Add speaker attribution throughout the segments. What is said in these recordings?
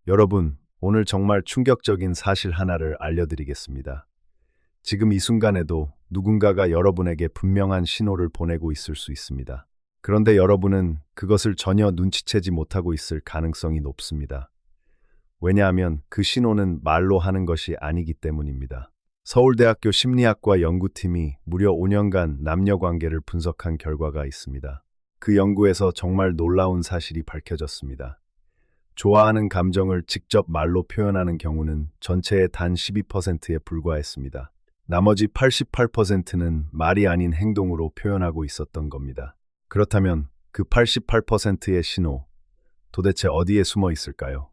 Speaker 1: 여러분, 오늘 정말 충격적인 사실 하나를 알려드리겠습니다. 지금 이 순간에도 누군가가 여러분에게 분명한 신호를 보내고 있을 수 있습니다. 그런데 여러분은 그것을 전혀 눈치채지 못하고 있을 가능성이 높습니다. 왜냐하면 그 신호는 말로 하는 것이 아니기 때문입니다. 서울대학교 심리학과 연구팀이 무려 5년간 남녀 관계를 분석한 결과가 있습니다. 그 연구에서 정말 놀라운 사실이 밝혀졌습니다. 좋아하는 감정을 직접 말로 표현하는 경우는 전체의 단 12%에 불과했습니다. 나머지 88%는 말이 아닌 행동으로 표현하고 있었던 겁니다. 그렇다면 그 88%의 신호, 도대체 어디에 숨어 있을까요?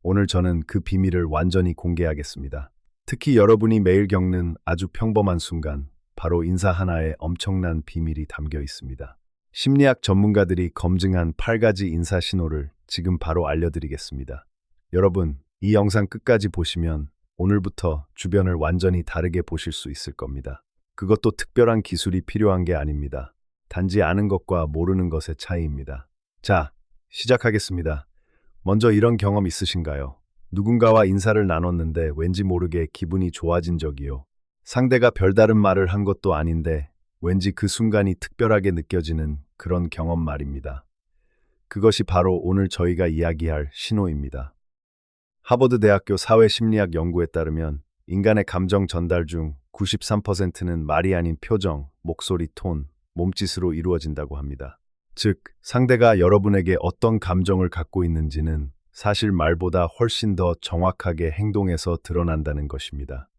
Speaker 1: 오늘 저는 그 비밀을 완전히 공개하겠습니다. 특히 여러분이 매일 겪는 아주 평범한 순간, 바로 인사 하나에 엄청난 비밀이 담겨 있습니다. 심리학 전문가들이 검증한 8가지 인사 신호를 지금 바로 알려드리겠습니다. 여러분, 이 영상 끝까지 보시면 오늘부터 주변을 완전히 다르게 보실 수 있을 겁니다. 그것도 특별한 기술이 필요한 게 아닙니다. 단지 아는 것과 모르는 것의 차이입니다. 자, 시작하겠습니다. 먼저 이런 경험 있으신가요? 누군가와 인사를 나눴는데 왠지 모르게 기분이 좋아진 적이요. 상대가 별다른 말을 한 것도 아닌데 왠지 그 순간이 특별하게 느껴지는 그런 경험 말입니다. 그것이 바로 오늘 저희가 이야기할 신호입니다. 하버드 대학교 사회심리학 연구에 따르면 인간의 감정 전달 중 93%는 말이 아닌 표정, 목소리 톤, 몸짓으로 이루어진다고 합니다. 즉, 상대가 여러분에게 어떤 감정을 갖고 있는지는 사실 말보다 훨씬 더 정확하게 행동에서 드러난다는 것입니다.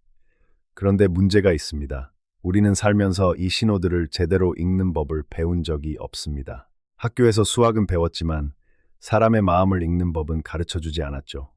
Speaker 1: 그런데 문제가 있습니다. 우리는 살면서 이 신호들을 제대로 읽는 법을 배운 적이 없습니다. 학교에서 수학은 배웠지만 사람의 마음을 읽는 법은 가르쳐주지 않았죠.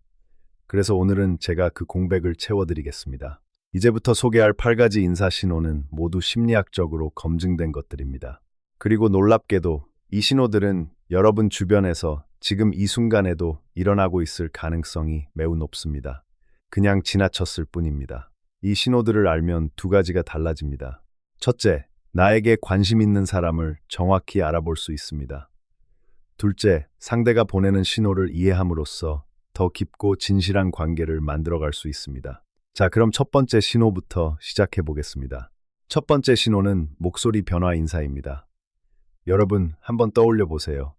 Speaker 1: 그래서 오늘은 제가 그 공백을 채워드리겠습니다. 이제부터 소개할 8가지 인사 신호는 모두 심리학적으로 검증된 것들입니다. 그리고 놀랍게도 이 신호들은 여러분 주변에서 지금 이 순간에도 일어나고 있을 가능성이 매우 높습니다. 그냥 지나쳤을 뿐입니다. 이 신호들을 알면 2가지가 달라집니다. 첫째, 나에게 관심 있는 사람을 정확히 알아볼 수 있습니다. 둘째, 상대가 보내는 신호를 이해함으로써 더 깊고 진실한 관계를 만들어갈 수 있습니다. 자, 그럼 첫 번째 신호부터 시작해 보겠습니다. 첫 번째 신호는 목소리 변화 인사입니다. 여러분, 한번 떠올려 보세요.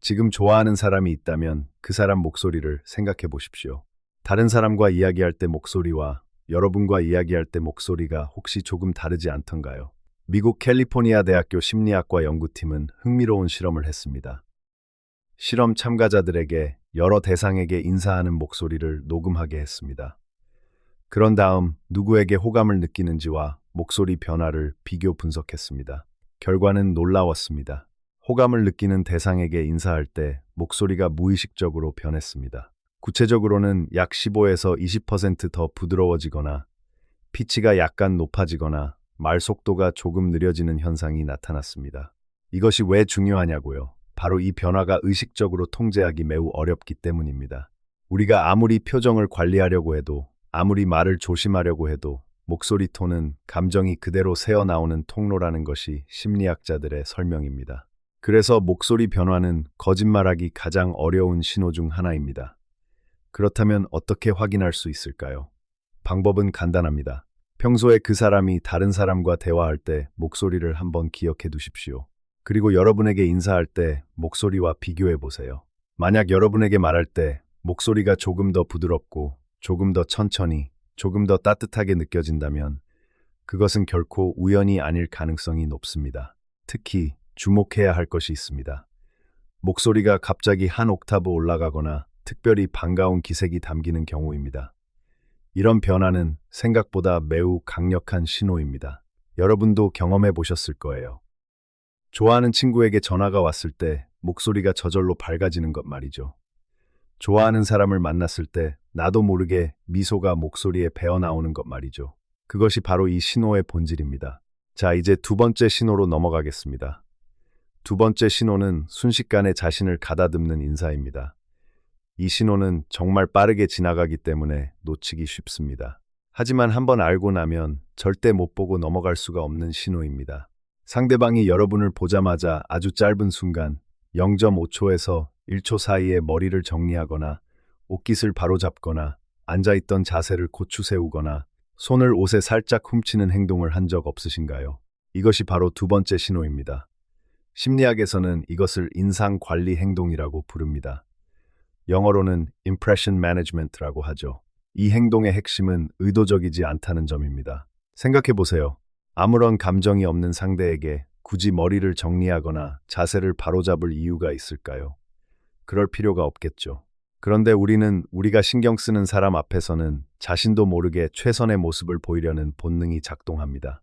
Speaker 1: 지금 좋아하는 사람이 있다면 그 사람 목소리를 생각해 보십시오. 다른 사람과 이야기할 때 목소리와 여러분과 이야기할 때 목소리가 혹시 조금 다르지 않던가요? 미국 캘리포니아 대학교 심리학과 연구팀은 흥미로운 실험을 했습니다. 실험 참가자들에게 여러 대상에게 인사하는 목소리를 녹음하게 했습니다. 그런 다음 누구에게 호감을 느끼는지와 목소리 변화를 비교 분석했습니다. 결과는 놀라웠습니다. 호감을 느끼는 대상에게 인사할 때 목소리가 무의식적으로 변했습니다. 구체적으로는 약 15에서 20% 더 부드러워지거나 피치가 약간 높아지거나 말 속도가 조금 느려지는 현상이 나타났습니다. 이것이 왜 중요하냐고요? 바로 이 변화가 의식적으로 통제하기 매우 어렵기 때문입니다. 우리가 아무리 표정을 관리하려고 해도, 아무리 말을 조심하려고 해도 목소리 톤은 감정이 그대로 새어나오는 통로라는 것이 심리학자들의 설명입니다. 그래서 목소리 변화는 거짓말하기 가장 어려운 신호 중 하나입니다. 그렇다면 어떻게 확인할 수 있을까요? 방법은 간단합니다. 평소에 그 사람이 다른 사람과 대화할 때 목소리를 한번 기억해 두십시오. 그리고 여러분에게 인사할 때 목소리와 비교해 보세요. 만약 여러분에게 말할 때 목소리가 조금 더 부드럽고 조금 더 천천히, 조금 더 따뜻하게 느껴진다면 그것은 결코 우연이 아닐 가능성이 높습니다. 특히 주목해야 할 것이 있습니다. 목소리가 갑자기 한 옥타브 올라가거나 특별히 반가운 기색이 담기는 경우입니다. 이런 변화는 생각보다 매우 강력한 신호입니다. 여러분도 경험해 보셨을 거예요. 좋아하는 친구에게 전화가 왔을 때 목소리가 저절로 밝아지는 것 말이죠. 좋아하는 사람을 만났을 때 나도 모르게 미소가 목소리에 배어나오는 것 말이죠. 그것이 바로 이 신호의 본질입니다. 자, 이제 2번째 신호로 넘어가겠습니다. 2번째 신호는 순식간에 자신을 가다듬는 인사입니다. 이 신호는 정말 빠르게 지나가기 때문에 놓치기 쉽습니다. 하지만 한번 알고 나면 절대 못 보고 넘어갈 수가 없는 신호입니다. 상대방이 여러분을 보자마자 아주 짧은 순간 0.5초에서 1초 사이에 머리를 정리하거나 옷깃을 바로잡거나 앉아있던 자세를 고추 세우거나 손을 옷에 살짝 훔치는 행동을 한 적 없으신가요? 이것이 바로 두 번째 신호입니다. 심리학에서는 이것을 인상 관리 행동이라고 부릅니다. 영어로는 impression management라고 하죠. 이 행동의 핵심은 의도적이지 않다는 점입니다. 생각해 보세요. 아무런 감정이 없는 상대에게 굳이 머리를 정리하거나 자세를 바로잡을 이유가 있을까요? 그럴 필요가 없겠죠. 그런데 우리는 우리가 신경 쓰는 사람 앞에서는 자신도 모르게 최선의 모습을 보이려는 본능이 작동합니다.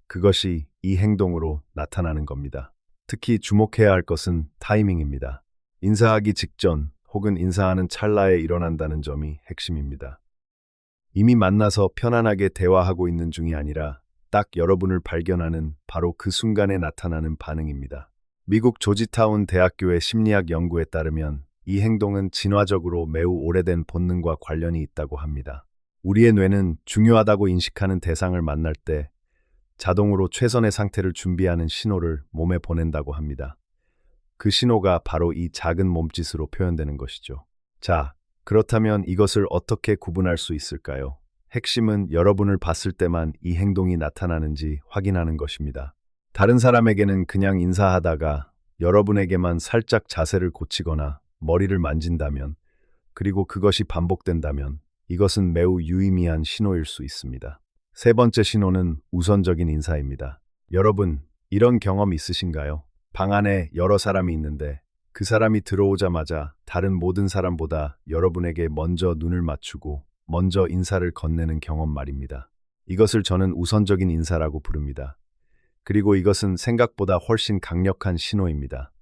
Speaker 1: 그것이 이 행동으로 나타나는 겁니다. 특히 주목해야 할 것은 타이밍입니다. 인사하기 직전 혹은 인사하는 찰나에 일어난다는 점이 핵심입니다. 이미 만나서 편안하게 대화하고 있는 중이 아니라 딱 여러분을 발견하는 바로 그 순간에 나타나는 반응입니다. 미국 조지타운 대학교의 심리학 연구에 따르면 이 행동은 진화적으로 매우 오래된 본능과 관련이 있다고 합니다. 우리의 뇌는 중요하다고 인식하는 대상을 만날 때 자동으로 최선의 상태를 준비하는 신호를 몸에 보낸다고 합니다. 그 신호가 바로 이 작은 몸짓으로 표현되는 것이죠. 자, 그렇다면 이것을 어떻게 구분할 수 있을까요? 핵심은 여러분을 봤을 때만 이 행동이 나타나는지 확인하는 것입니다. 다른 사람에게는 그냥 인사하다가 여러분에게만 살짝 자세를 고치거나 머리를 만진다면, 그리고 그것이 반복된다면 이것은 매우 유의미한 신호일 수 있습니다. 세 번째 신호는 우선적인 인사입니다. 여러분, 이런 경험 있으신가요? 방 안에 여러 사람이 있는데 그 사람이 들어오자마자 다른 모든 사람보다 여러분에게 먼저 눈을 맞추고 먼저 인사를 건네는 경험 말입니다. 이것을 저는 우선적인 인사라고 부릅니다. 그리고 이것은 생각보다 훨씬 강력한 신호입니다.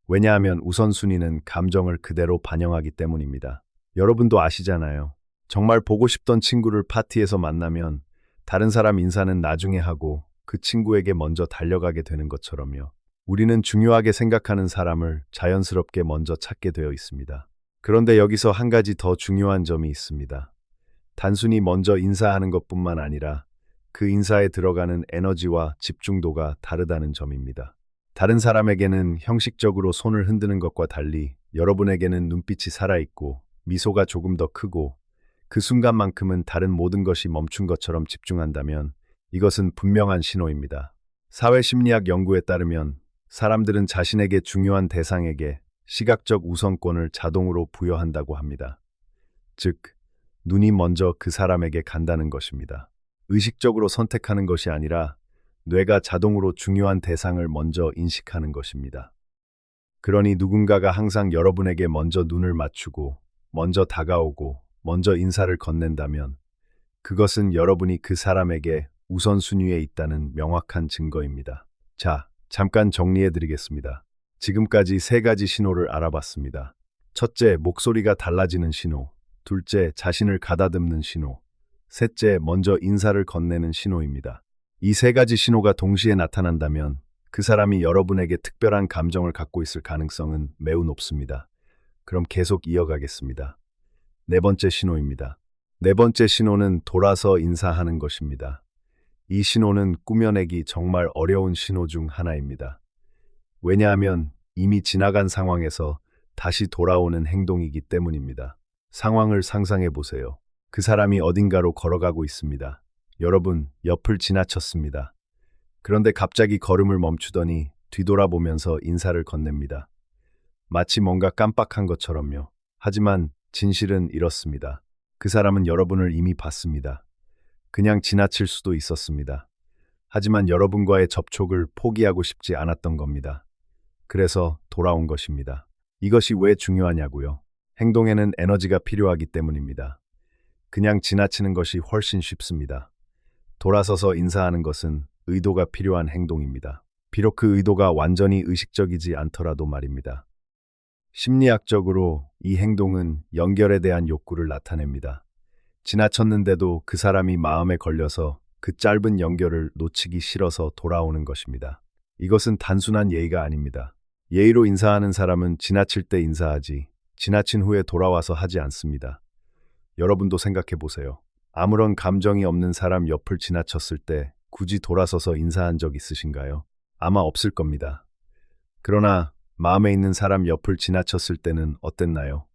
Speaker 1: 왜냐하면 우선순위는 감정을 그대로 반영하기 때문입니다. 여러분도 아시잖아요. 정말 보고 싶던 친구를 파티에서 만나면 다른 사람 인사는 나중에 하고 그 친구에게 먼저 달려가게 되는 것처럼요. 우리는 중요하게 생각하는 사람을 자연스럽게 먼저 찾게 되어 있습니다. 그런데 여기서 한 가지 더 중요한 점이 있습니다. 단순히 먼저 인사하는 것뿐만 아니라 그 인사에 들어가는 에너지와 집중도가 다르다는 점입니다. 다른 사람에게는 형식적으로 손을 흔드는 것과 달리 여러분에게는 눈빛이 살아있고 미소가 조금 더 크고 그 순간만큼은 다른 모든 것이 멈춘 것처럼 집중한다면 이것은 분명한 신호입니다. 사회심리학 연구에 따르면 사람들은 자신에게 중요한 대상에게 시각적 우선권을 자동으로 부여한다고 합니다. 즉, 눈이 먼저 그 사람에게 간다는 것입니다. 의식적으로 선택하는 것이 아니라 뇌가 자동으로 중요한 대상을 먼저 인식하는 것입니다. 그러니 누군가가 항상 여러분에게 먼저 눈을 맞추고 먼저 다가오고 먼저 인사를 건넨다면 그것은 여러분이 그 사람에게 우선순위에 있다는 명확한 증거입니다. 자, 잠깐 정리해 드리겠습니다. 지금까지 세 가지 신호를 알아봤습니다. 첫째, 목소리가 달라지는 신호. 둘째, 자신을 가다듬는 신호. 셋째, 먼저 인사를 건네는 신호입니다. 이 세 가지 신호가 동시에 나타난다면 그 사람이 여러분에게 특별한 감정을 갖고 있을 가능성은 매우 높습니다. 그럼 계속 이어가겠습니다. 네 번째 신호입니다. 네 번째 신호는 돌아서 인사하는 것입니다. 이 신호는 꾸며내기 정말 어려운 신호 중 하나입니다. 왜냐하면 이미 지나간 상황에서 다시 돌아오는 행동이기 때문입니다. 상황을 상상해 보세요. 그 사람이 어딘가로 걸어가고 있습니다. 여러분, 옆을 지나쳤습니다. 그런데 갑자기 걸음을 멈추더니 뒤돌아보면서 인사를 건넵니다. 마치 뭔가 깜빡한 것처럼요. 하지만 진실은 이렇습니다. 그 사람은 여러분을 이미 봤습니다. 그냥 지나칠 수도 있었습니다. 하지만 여러분과의 접촉을 포기하고 싶지 않았던 겁니다. 그래서 돌아온 것입니다. 이것이 왜 중요하냐고요? 행동에는 에너지가 필요하기 때문입니다. 그냥 지나치는 것이 훨씬 쉽습니다. 돌아서서 인사하는 것은 의도가 필요한 행동입니다. 비록 그 의도가 완전히 의식적이지 않더라도 말입니다. 심리학적으로 이 행동은 연결에 대한 욕구를 나타냅니다. 지나쳤는데도 그 사람이 마음에 걸려서 그 짧은 연결을 놓치기 싫어서 돌아오는 것입니다. 이것은 단순한 예의가 아닙니다. 예의로 인사하는 사람은 지나칠 때 인사하지, 지나친 후에 돌아와서 하지 않습니다. 여러분도 생각해 보세요. 아무런 감정이 없는 사람 옆을 지나쳤을 때 굳이 돌아서서 인사한 적 있으신가요? 아마 없을 겁니다. 그러나 마음에 있는 사람 옆을 지나쳤을 때는 어땠나요?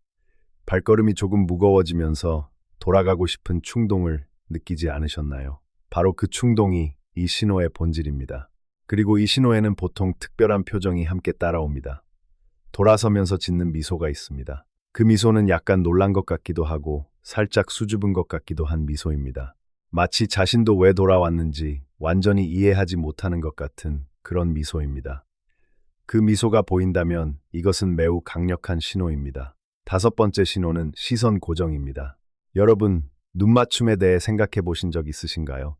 Speaker 1: 발걸음이 조금 무거워지면서 돌아가고 싶은 충동을 느끼지 않으셨나요? 바로 그 충동이 이 신호의 본질입니다. 그리고 이 신호에는 보통 특별한 표정이 함께 따라옵니다. 돌아서면서 짓는 미소가 있습니다. 그 미소는 약간 놀란 것 같기도 하고 살짝 수줍은 것 같기도 한 미소입니다. 마치 자신도 왜 돌아왔는지 완전히 이해하지 못하는 것 같은 그런 미소입니다. 그 미소가 보인다면 이것은 매우 강력한 신호입니다. 다섯 번째 신호는 시선 고정입니다. 여러분, 눈맞춤에 대해 생각해 보신 적 있으신가요?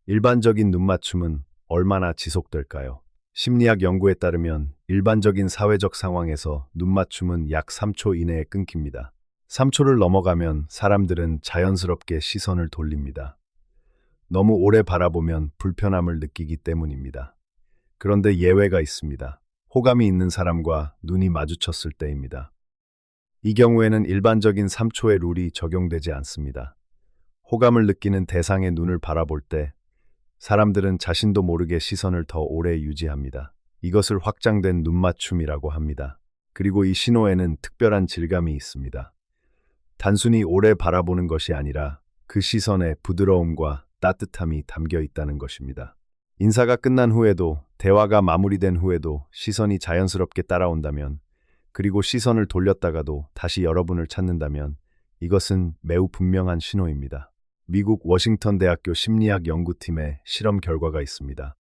Speaker 1: 일반적인 눈맞춤은 얼마나 지속될까요? 심리학 연구에 따르면 일반적인 사회적 상황에서 눈맞춤은 약 3초 이내에 끊깁니다. 3초를 넘어가면 사람들은 자연스럽게 시선을 돌립니다. 너무 오래 바라보면 불편함을 느끼기 때문입니다. 그런데 예외가 있습니다. 호감이 있는 사람과 눈이 마주쳤을 때입니다. 이 경우에는 일반적인 3초의 룰이 적용되지 않습니다. 호감을 느끼는 대상의 눈을 바라볼 때 사람들은 자신도 모르게 시선을 더 오래 유지합니다. 이것을 확장된 눈맞춤이라고 합니다. 그리고 이 신호에는 특별한 질감이 있습니다. 단순히 오래 바라보는 것이 아니라 그 시선에 부드러움과 따뜻함이 담겨 있다는 것입니다. 인사가 끝난 후에도, 대화가 마무리된 후에도 시선이 자연스럽게 따라온다면, 그리고 시선을 돌렸다가도 다시 여러분을 찾는다면 이것은 매우 분명한 신호입니다. 미국 워싱턴 대학교 심리학 연구팀의 실험 결과가 있습니다.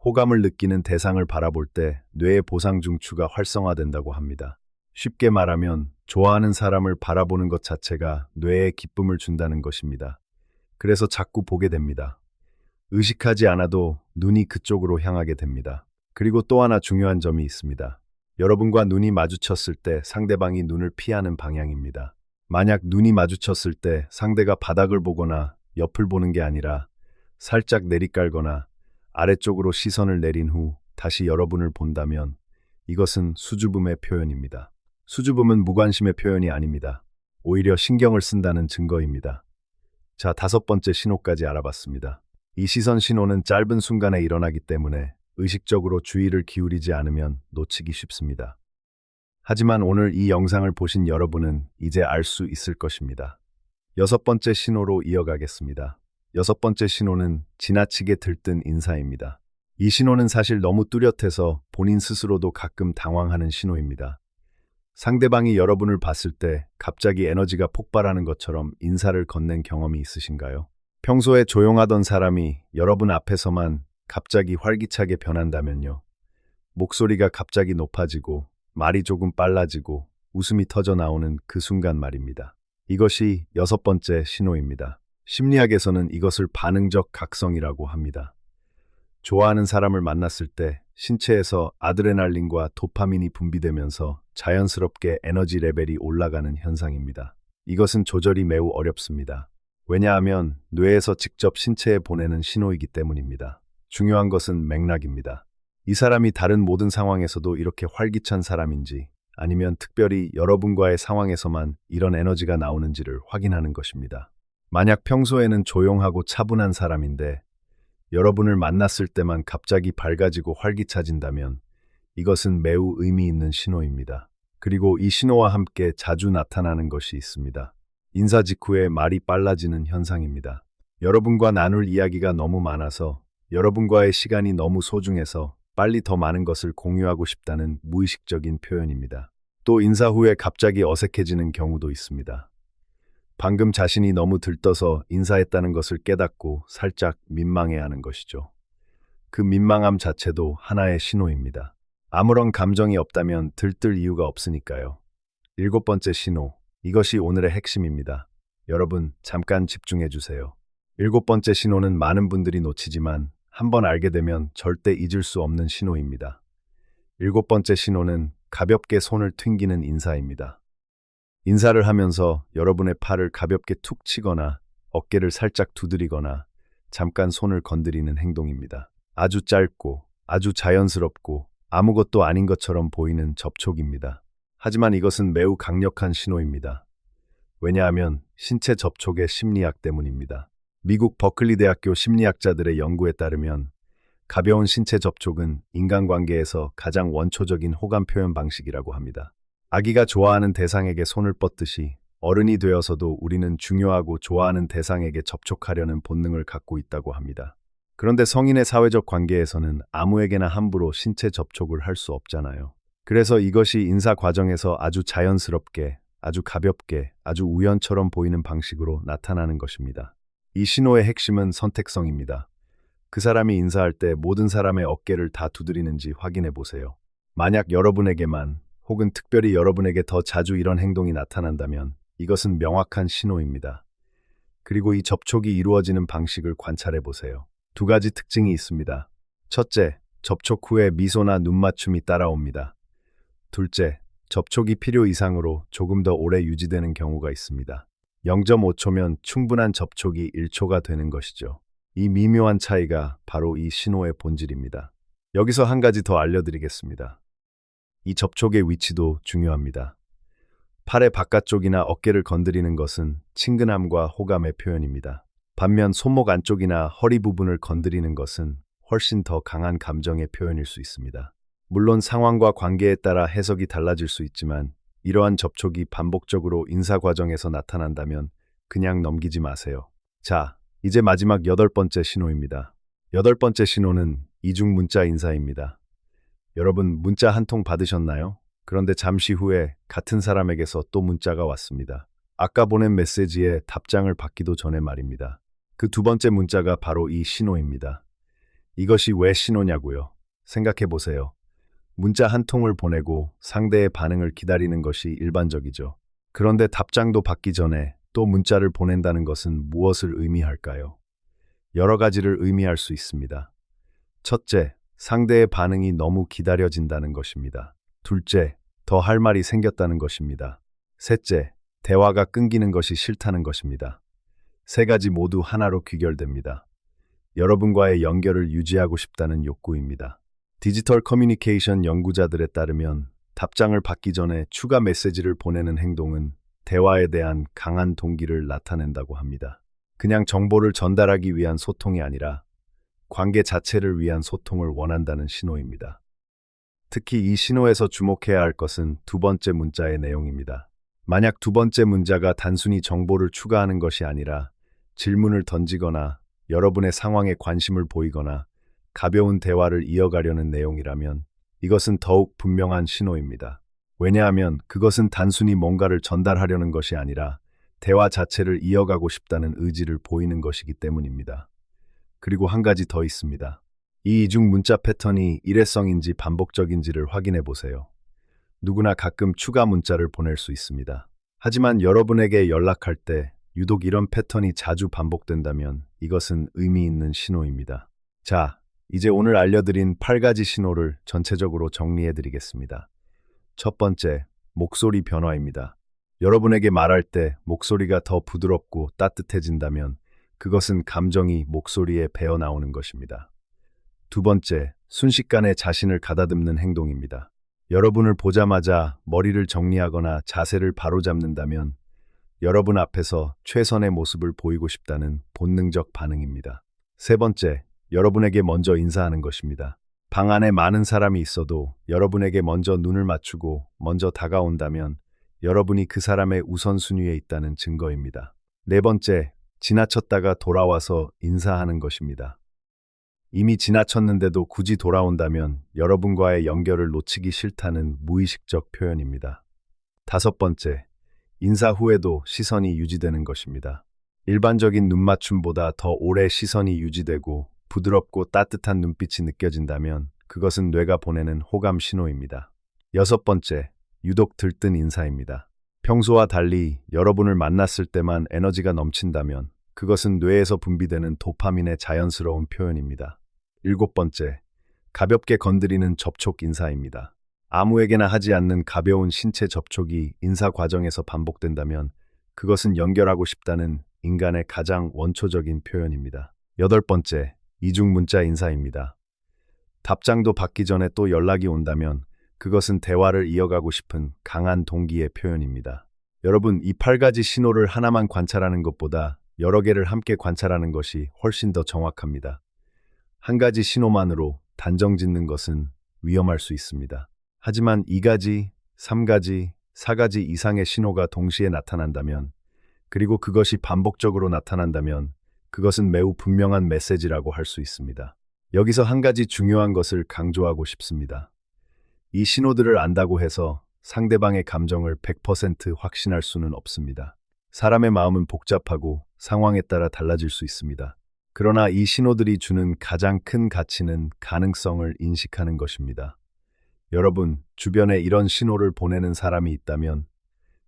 Speaker 1: 호감을 느끼는 대상을 바라볼 때 뇌의 보상중추가 활성화된다고 합니다. 쉽게 말하면 좋아하는 사람을 바라보는 것 자체가 뇌에 기쁨을 준다는 것입니다. 그래서 자꾸 보게 됩니다. 의식하지 않아도 눈이 그쪽으로 향하게 됩니다. 그리고 또 하나 중요한 점이 있습니다. 여러분과 눈이 마주쳤을 때 상대방이 눈을 피하는 방향입니다. 만약 눈이 마주쳤을 때 상대가 바닥을 보거나 옆을 보는 게 아니라 살짝 내리깔거나 아래쪽으로 시선을 내린 후 다시 여러분을 본다면 이것은 수줍음의 표현입니다. 수줍음은 무관심의 표현이 아닙니다. 오히려 신경을 쓴다는 증거입니다. 자, 다섯 번째 신호까지 알아봤습니다. 이 시선 신호는 짧은 순간에 일어나기 때문에 의식적으로 주의를 기울이지 않으면 놓치기 쉽습니다. 하지만 오늘 이 영상을 보신 여러분은 이제 알 수 있을 것입니다. 여섯 번째 신호로 이어가겠습니다. 여섯 번째 신호는 지나치게 들뜬 인사입니다. 이 신호는 사실 너무 뚜렷해서 본인 스스로도 가끔 당황하는 신호입니다. 상대방이 여러분을 봤을 때 갑자기 에너지가 폭발하는 것처럼 인사를 건넨 경험이 있으신가요? 평소에 조용하던 사람이 여러분 앞에서만 갑자기 활기차게 변한다면요. 목소리가 갑자기 높아지고 말이 조금 빨라지고 웃음이 터져 나오는 그 순간 말입니다. 이것이 여섯 번째 신호입니다. 심리학에서는 이것을 반응적 각성이라고 합니다. 좋아하는 사람을 만났을 때 신체에서 아드레날린과 도파민이 분비되면서 자연스럽게 에너지 레벨이 올라가는 현상입니다. 이것은 조절이 매우 어렵습니다. 왜냐하면 뇌에서 직접 신체에 보내는 신호이기 때문입니다. 중요한 것은 맥락입니다. 이 사람이 다른 모든 상황에서도 이렇게 활기찬 사람인지 아니면 특별히 여러분과의 상황에서만 이런 에너지가 나오는지를 확인하는 것입니다. 만약 평소에는 조용하고 차분한 사람인데 여러분을 만났을 때만 갑자기 밝아지고 활기차진다면 이것은 매우 의미 있는 신호입니다. 그리고 이 신호와 함께 자주 나타나는 것이 있습니다. 인사 직후에 말이 빨라지는 현상입니다. 여러분과 나눌 이야기가 너무 많아서 여러분과의 시간이 너무 소중해서 빨리 더 많은 것을 공유하고 싶다는 무의식적인 표현입니다. 또 인사 후에 갑자기 어색해지는 경우도 있습니다. 방금 자신이 너무 들떠서 인사했다는 것을 깨닫고 살짝 민망해하는 것이죠. 그 민망함 자체도 하나의 신호입니다. 아무런 감정이 없다면 들뜰 이유가 없으니까요. 일곱 번째 신호, 이것이 오늘의 핵심입니다. 여러분, 잠깐 집중해 주세요. 일곱 번째 신호는 많은 분들이 놓치지만 한번 알게 되면 절대 잊을 수 없는 신호입니다. 일곱 번째 신호는 가볍게 손을 튕기는 인사입니다. 인사를 하면서 여러분의 팔을 가볍게 툭 치거나 어깨를 살짝 두드리거나 잠깐 손을 건드리는 행동입니다. 아주 짧고 아주 자연스럽고 아무것도 아닌 것처럼 보이는 접촉입니다. 하지만 이것은 매우 강력한 신호입니다. 왜냐하면 신체 접촉의 심리학 때문입니다. 미국 버클리 대학교 심리학자들의 연구에 따르면 가벼운 신체 접촉은 인간관계에서 가장 원초적인 호감 표현 방식이라고 합니다. 아기가 좋아하는 대상에게 손을 뻗듯이 어른이 되어서도 우리는 중요하고 좋아하는 대상에게 접촉하려는 본능을 갖고 있다고 합니다. 그런데 성인의 사회적 관계에서는 아무에게나 함부로 신체 접촉을 할 수 없잖아요. 그래서 이것이 인사 과정에서 아주 자연스럽게, 아주 가볍게, 아주 우연처럼 보이는 방식으로 나타나는 것입니다. 이 신호의 핵심은 선택성입니다. 그 사람이 인사할 때 모든 사람의 어깨를 다 두드리는지 확인해 보세요. 만약 여러분에게만 혹은 특별히 여러분에게 더 자주 이런 행동이 나타난다면 이것은 명확한 신호입니다. 그리고 이 접촉이 이루어지는 방식을 관찰해 보세요. 두 가지 특징이 있습니다. 첫째, 접촉 후에 미소나 눈맞춤이 따라옵니다. 둘째, 접촉이 필요 이상으로 조금 더 오래 유지되는 경우가 있습니다. 0.5초면 충분한 접촉이 1초가 되는 것이죠. 이 미묘한 차이가 바로 이 신호의 본질입니다. 여기서 한 가지 더 알려드리겠습니다. 이 접촉의 위치도 중요합니다. 팔의 바깥쪽이나 어깨를 건드리는 것은 친근함과 호감의 표현입니다. 반면 손목 안쪽이나 허리 부분을 건드리는 것은 훨씬 더 강한 감정의 표현일 수 있습니다. 물론 상황과 관계에 따라 해석이 달라질 수 있지만 이러한 접촉이 반복적으로 인사 과정에서 나타난다면 그냥 넘기지 마세요. 자, 이제 마지막 8번째 신호입니다. 8번째 신호는 이중 문자 인사입니다. 여러분 문자 한 통 받으셨나요? 그런데 잠시 후에 같은 사람에게서 또 문자가 왔습니다. 아까 보낸 메시지에 답장을 받기도 전에 말입니다. 그 두 번째 문자가 바로 이 신호입니다. 이것이 왜 신호냐고요? 생각해 보세요. 문자 한 통을 보내고 상대의 반응을 기다리는 것이 일반적이죠. 그런데 답장도 받기 전에 또 문자를 보낸다는 것은 무엇을 의미할까요? 여러 가지를 의미할 수 있습니다. 첫째, 상대의 반응이 너무 기다려진다는 것입니다. 둘째, 더 할 말이 생겼다는 것입니다. 셋째, 대화가 끊기는 것이 싫다는 것입니다. 세 가지 모두 하나로 귀결됩니다. 여러분과의 연결을 유지하고 싶다는 욕구입니다. 디지털 커뮤니케이션 연구자들에 따르면 답장을 받기 전에 추가 메시지를 보내는 행동은 대화에 대한 강한 동기를 나타낸다고 합니다. 그냥 정보를 전달하기 위한 소통이 아니라 관계 자체를 위한 소통을 원한다는 신호입니다. 특히 이 신호에서 주목해야 할 것은 두 번째 문자의 내용입니다. 만약 두 번째 문자가 단순히 정보를 추가하는 것이 아니라 질문을 던지거나 여러분의 상황에 관심을 보이거나 가벼운 대화를 이어가려는 내용이라면 이것은 더욱 분명한 신호입니다. 왜냐하면 그것은 단순히 뭔가를 전달하려는 것이 아니라 대화 자체를 이어가고 싶다는 의지를 보이는 것이기 때문입니다. 그리고 한 가지 더 있습니다. 이 이중 문자 패턴이 일회성인지 반복적인지를 확인해 보세요. 누구나 가끔 추가 문자를 보낼 수 있습니다. 하지만 여러분에게 연락할 때 유독 이런 패턴이 자주 반복된다면 이것은 의미 있는 신호입니다. 자, 이제 오늘 알려드린 8가지 신호를 전체적으로 정리해 드리겠습니다. 첫 번째, 목소리 변화입니다. 여러분에게 말할 때 목소리가 더 부드럽고 따뜻해진다면 그것은 감정이 목소리에 배어 나오는 것입니다. 두 번째, 순식간에 자신을 가다듬는 행동입니다. 여러분을 보자마자 머리를 정리하거나 자세를 바로잡는다면 여러분 앞에서 최선의 모습을 보이고 싶다는 본능적 반응입니다. 세 번째, 여러분에게 먼저 인사하는 것입니다. 방 안에 많은 사람이 있어도 여러분에게 먼저 눈을 맞추고 먼저 다가온다면 여러분이 그 사람의 우선순위에 있다는 증거입니다. 네 번째, 지나쳤다가 돌아와서 인사하는 것입니다. 이미 지나쳤는데도 굳이 돌아온다면 여러분과의 연결을 놓치기 싫다는 무의식적 표현입니다. 다섯 번째, 인사 후에도 시선이 유지되는 것입니다. 일반적인 눈맞춤보다 더 오래 시선이 유지되고 부드럽고 따뜻한 눈빛이 느껴진다면 그것은 뇌가 보내는 호감 신호입니다. 여섯 번째, 유독 들뜬 인사입니다. 평소와 달리 여러분을 만났을 때만 에너지가 넘친다면 그것은 뇌에서 분비되는 도파민의 자연스러운 표현입니다. 일곱 번째, 가볍게 건드리는 접촉 인사입니다. 아무에게나 하지 않는 가벼운 신체 접촉이 인사 과정에서 반복된다면 그것은 연결하고 싶다는 인간의 가장 원초적인 표현입니다. 여덟 번째, 이중 문자 인사입니다. 답장도 받기 전에 또 연락이 온다면 그것은 대화를 이어가고 싶은 강한 동기의 표현입니다. 여러분, 이 8가지 신호를 하나만 관찰하는 것보다 여러 개를 함께 관찰하는 것이 훨씬 더 정확합니다. 한 가지 신호만으로 단정 짓는 것은 위험할 수 있습니다. 하지만 2가지, 3가지, 4가지 이상의 신호가 동시에 나타난다면, 그리고 그것이 반복적으로 나타난다면 그것은 매우 분명한 메시지라고 할 수 있습니다. 여기서 한 가지 중요한 것을 강조하고 싶습니다. 이 신호들을 안다고 해서 상대방의 감정을 100% 확신할 수는 없습니다. 사람의 마음은 복잡하고 상황에 따라 달라질 수 있습니다. 그러나 이 신호들이 주는 가장 큰 가치는 가능성을 인식하는 것입니다. 여러분, 주변에 이런 신호를 보내는 사람이 있다면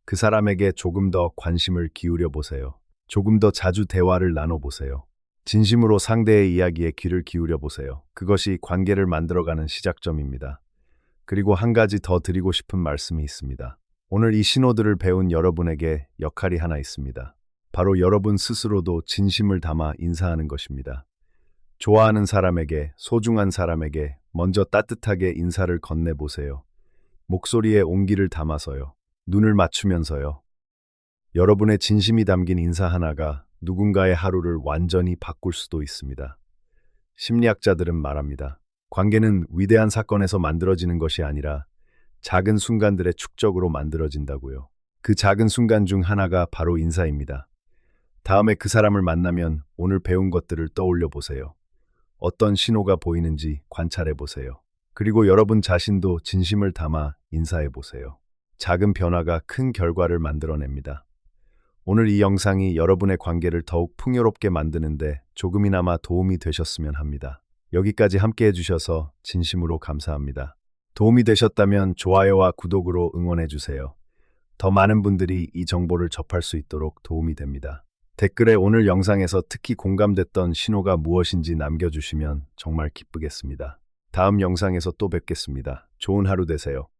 Speaker 1: 그 사람에게 조금 더 관심을 기울여 보세요. 조금 더 자주 대화를 나눠보세요. 진심으로 상대의 이야기에 귀를 기울여 보세요. 그것이 관계를 만들어가는 시작점입니다. 그리고 한 가지 더 드리고 싶은 말씀이 있습니다. 오늘 이 신호들을 배운 여러분에게 역할이 하나 있습니다. 바로 여러분 스스로도 진심을 담아 인사하는 것입니다. 좋아하는 사람에게, 소중한 사람에게 먼저 따뜻하게 인사를 건네보세요. 목소리에 온기를 담아서요. 눈을 맞추면서요. 여러분의 진심이 담긴 인사 하나가 누군가의 하루를 완전히 바꿀 수도 있습니다. 심리학자들은 말합니다. 관계는 위대한 사건에서 만들어지는 것이 아니라 작은 순간들의 축적으로 만들어진다고요. 그 작은 순간 중 하나가 바로 인사입니다. 다음에 그 사람을 만나면 오늘 배운 것들을 떠올려 보세요. 어떤 신호가 보이는지 관찰해 보세요. 그리고 여러분 자신도 진심을 담아 인사해 보세요. 작은 변화가 큰 결과를 만들어냅니다. 오늘 이 영상이 여러분의 관계를 더욱 풍요롭게 만드는데 조금이나마 도움이 되셨으면 합니다. 여기까지 함께 해주셔서 진심으로 감사합니다. 도움이 되셨다면 좋아요와 구독으로 응원해주세요. 더 많은 분들이 이 정보를 접할 수 있도록 도움이 됩니다. 댓글에 오늘 영상에서 특히 공감됐던 신호가 무엇인지 남겨주시면 정말 기쁘겠습니다. 다음 영상에서 또 뵙겠습니다. 좋은 하루 되세요.